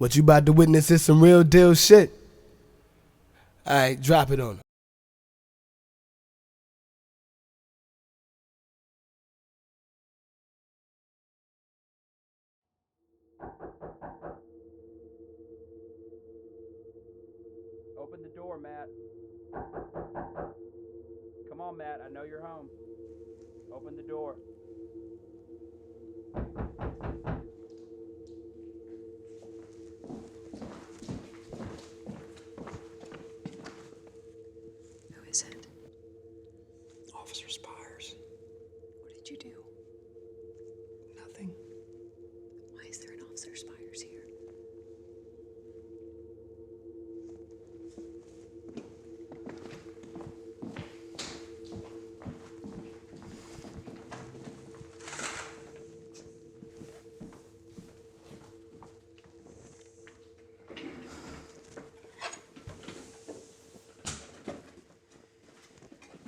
What you about to witness is some real deal shit. Alright, drop it on him. Open the door, Matt. Come on, Matt. I know you're home. Open the door. Who is it? Officer Spires. What did you do? Nothing. Why is there an Officer Spires here?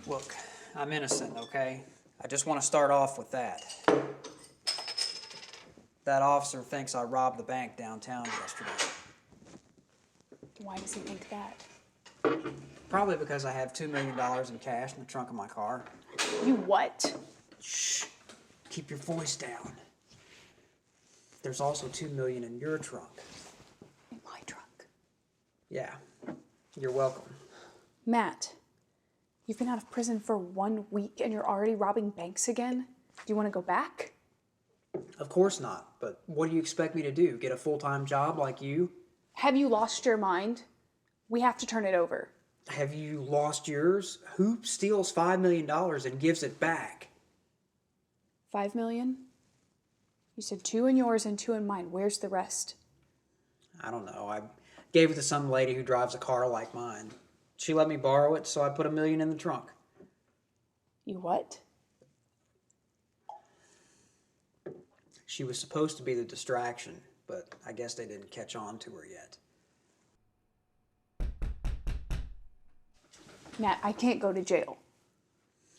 Look, I'm innocent, okay? I just want to start off with that. That officer thinks I robbed the bank downtown yesterday. Why does he think that? Probably because I have $2 million in cash in the trunk of my car. You what? Shh. Keep your voice down. There's also $2 million in your trunk. In my trunk. Yeah. You're welcome. Matt, you've been out of prison for 1 week and you're already robbing banks again? Do you want to go back? Of course not. But what do you expect me to do? Get a full-time job like you? Have you lost your mind? We have to turn it over. Have you lost yours? Who steals $5 million and gives it back? 5 million? You said 2 in yours and 2 in mine. Where's the rest? I don't know. I gave it to some lady who drives a car like mine. She let me borrow it, so I put $1 million in the trunk. You what? She was supposed to be the distraction, but I guess they didn't catch on to her yet. Matt, I can't go to jail.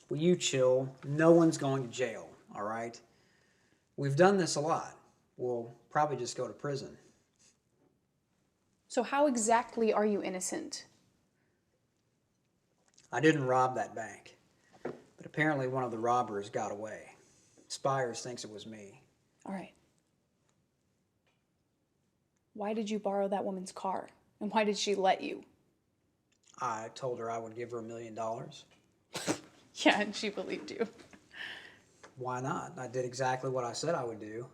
Will you chill? No one's going to jail, all right? We've done this a lot. We'll probably just go to prison. So how exactly are you innocent? I didn't rob that bank, but apparently one of the robbers got away. Spires thinks it was me. All right. Why did you borrow that woman's car? And why did she let you? I told her I would give her $1 million. Yeah, and she believed you. Why not? I did exactly what I said I would do.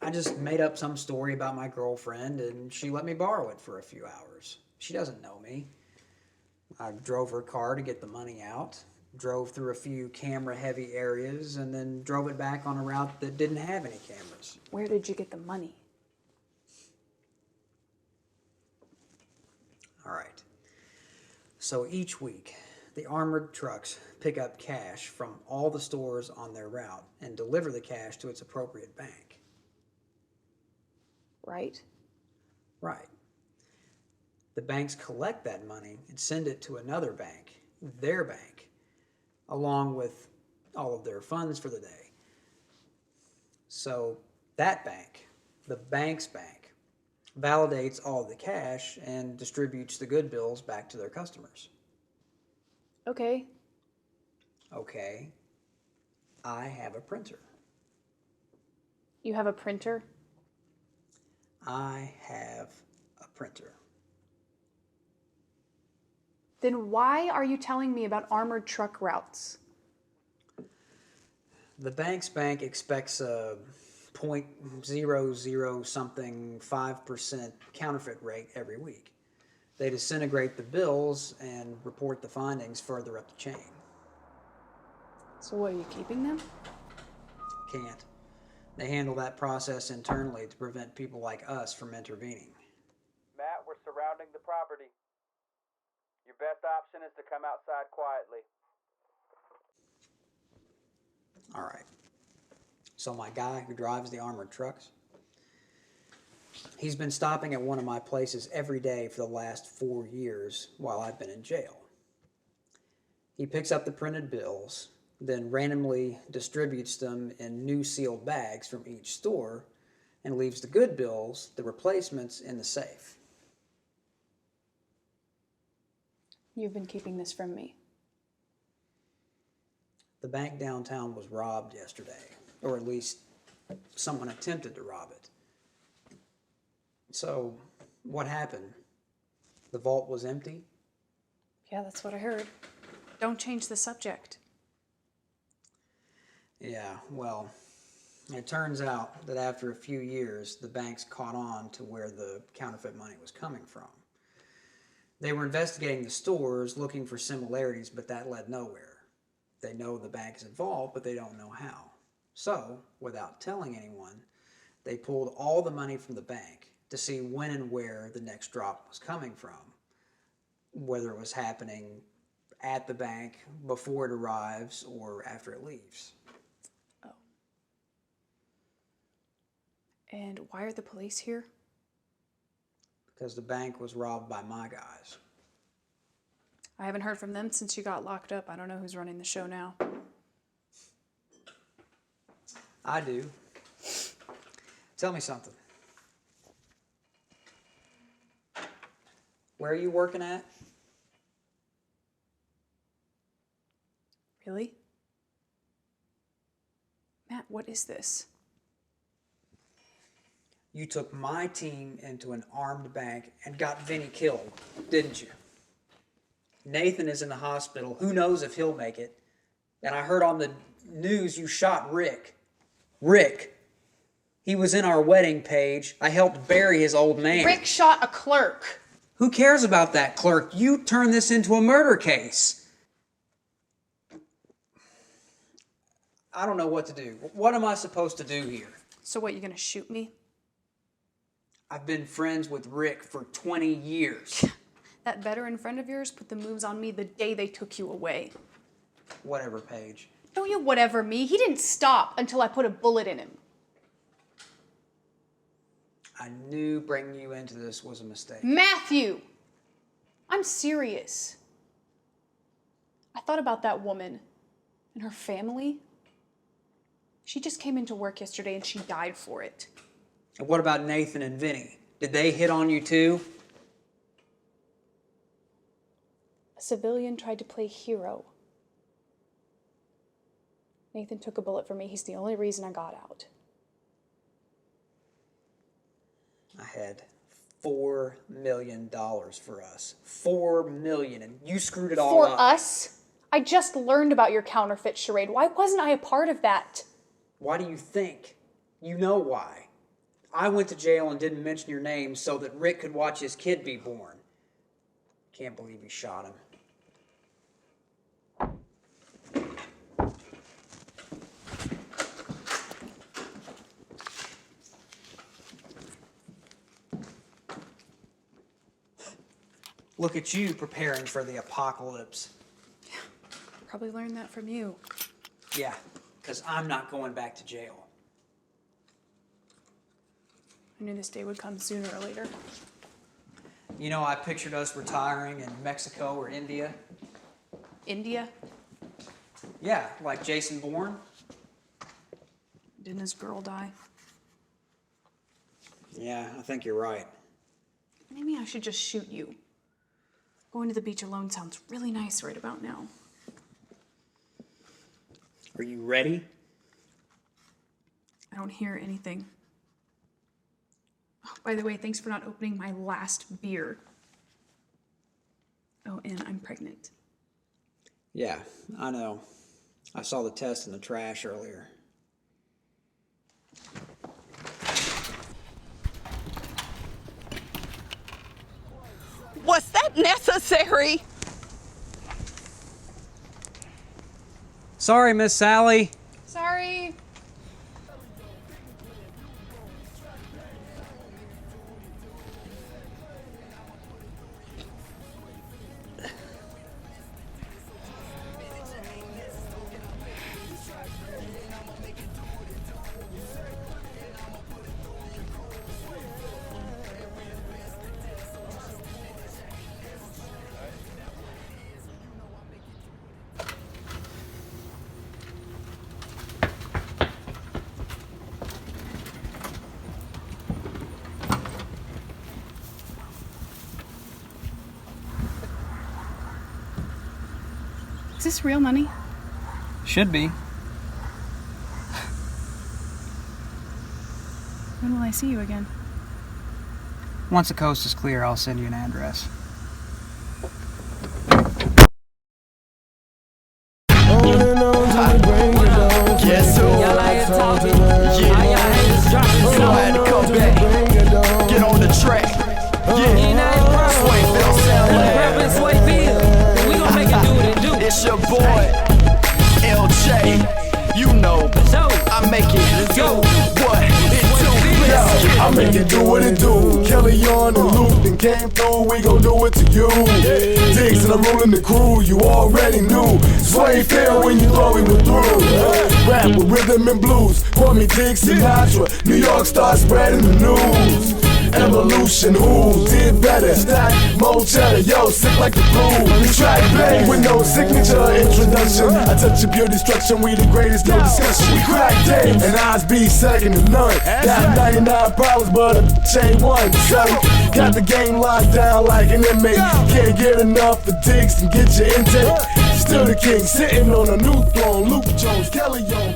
I just made up some story about my girlfriend, and she let me borrow it for a few hours. She doesn't know me. I drove her car to get the money out, drove through a few camera-heavy areas, and then drove it back on a route that didn't have any cameras. Where did you get the money? All right. So each week, the armored trucks pick up cash from all the stores on their route and deliver the cash to its appropriate bank. Right? Right. The banks collect that money and send it to another bank, their bank, along with all of their funds for the day. So that bank, the bank's bank, validates all of the cash and distributes the good bills back to their customers. Okay. Okay, I have a printer. You have a printer? I have a printer. Then why are you telling me about armored truck routes? The bank's bank expects a 0.00 something 5% counterfeit rate every week. They disintegrate the bills and report the findings further up the chain. So what, are you keeping them? Can't. They handle that process internally to prevent people like us from intervening. Matt, we're surrounding the property. Your best option is to come outside quietly. All right. So my guy who drives the armored trucks, he's been stopping at one of my places every day for the last 4 years while I've been in jail. He picks up the printed bills, then randomly distributes them in new sealed bags from each store, and leaves the good bills, the replacements, in the safe. You've been keeping this from me. The bank downtown was robbed yesterday, or at least someone attempted to rob it. So, what happened? The vault was empty? Yeah, that's what I heard. Don't change the subject. Yeah, well, it turns out that after a few years, the banks caught on to where the counterfeit money was coming from. They were investigating the stores, looking for similarities, but that led nowhere. They know the bank is involved, but they don't know how. So, without telling anyone, they pulled all the money from the bank to see when and where the next drop was coming from, whether it was happening at the bank before it arrives or after it leaves. Oh. And why are the police here? Because the bank was robbed by my guys. I haven't heard from them since you got locked up. I don't know who's running the show now. I do. Tell me something. Where are you working at? Really? Matt, what is this? You took my team into an armed bank and got Vinny killed, didn't you? Nathan is in the hospital. Who knows if he'll make it? And I heard on the news you shot Rick. Rick. He was in our wedding page. I helped bury his old man. Rick shot a clerk. Who cares about that clerk? You turned this into a murder case. I don't know what to do. What am I supposed to do here? So what, you gonna shoot me? I've been friends with Rick for 20 years. That veteran friend of yours put the moves on me the day they took you away. Whatever, Paige. Don't you whatever me. He didn't stop until I put a bullet in him. I knew bringing you into this was a mistake. Matthew! I'm serious. I thought about that woman and her family. She just came into work yesterday and she died for it. And what about Nathan and Vinny? Did they hit on you too? A civilian tried to play hero. Nathan took a bullet for me. He's the only reason I got out. I had $4 million for us. $4 million, and you screwed it all For up. us? I just learned about your counterfeit charade. Why wasn't I a part of that? Why do you think? You know why. I went to jail and didn't mention your name so that Rick could watch his kid be born. Can't believe you shot him. Look at you preparing for the apocalypse. Probably learned that from you. Yeah, because I'm not going back to jail. I knew this day would come sooner or later. You know, I pictured us retiring in Mexico or India. India? Yeah, like Jason Bourne. Didn't his girl die? Yeah, I think you're right. Maybe I should just shoot you. Going to the beach alone sounds really nice right about now. Are you ready? I don't hear anything. Oh, by the way, thanks for not opening my last beer. Oh, and I'm pregnant. Yeah, I know. I saw the test in the trash earlier. Was that necessary? Sorry, Miss Sally. Sorry. Is this real money? Should be. When will I see you again? Once the coast is clear, I'll send you an address. Guess who? Y'all out here talking. Yeah. Y'all haters dropping. So I had to come back. Get on the track. Yeah. Swayfield sound like Swayfield. We gon' make it do what it do. It's your boy, LJ. You know, I make it do what it do. I make it do what it do. Kelly on and Luke and came through, we gon' do it to you. Diggs and I'm ruling the crew, you already knew. Sway fair when you thought we were through. Rap with rhythm and blues, call me Diggs Sinatra. New York starts spreading the news. Evolution, who did better? Stack, more cheddar, yo, sick like the flu. We track bang with no signature introduction. I touch your pure destruction, we the greatest, no discussion. We crack days, and Oz be second to none. Got 99 problems, but a chain one, son. Got the game locked down like an inmate. Can't get enough for Diggs and get your intake. Still the king, sitting on a new throne. Luke Jones, Kelly on.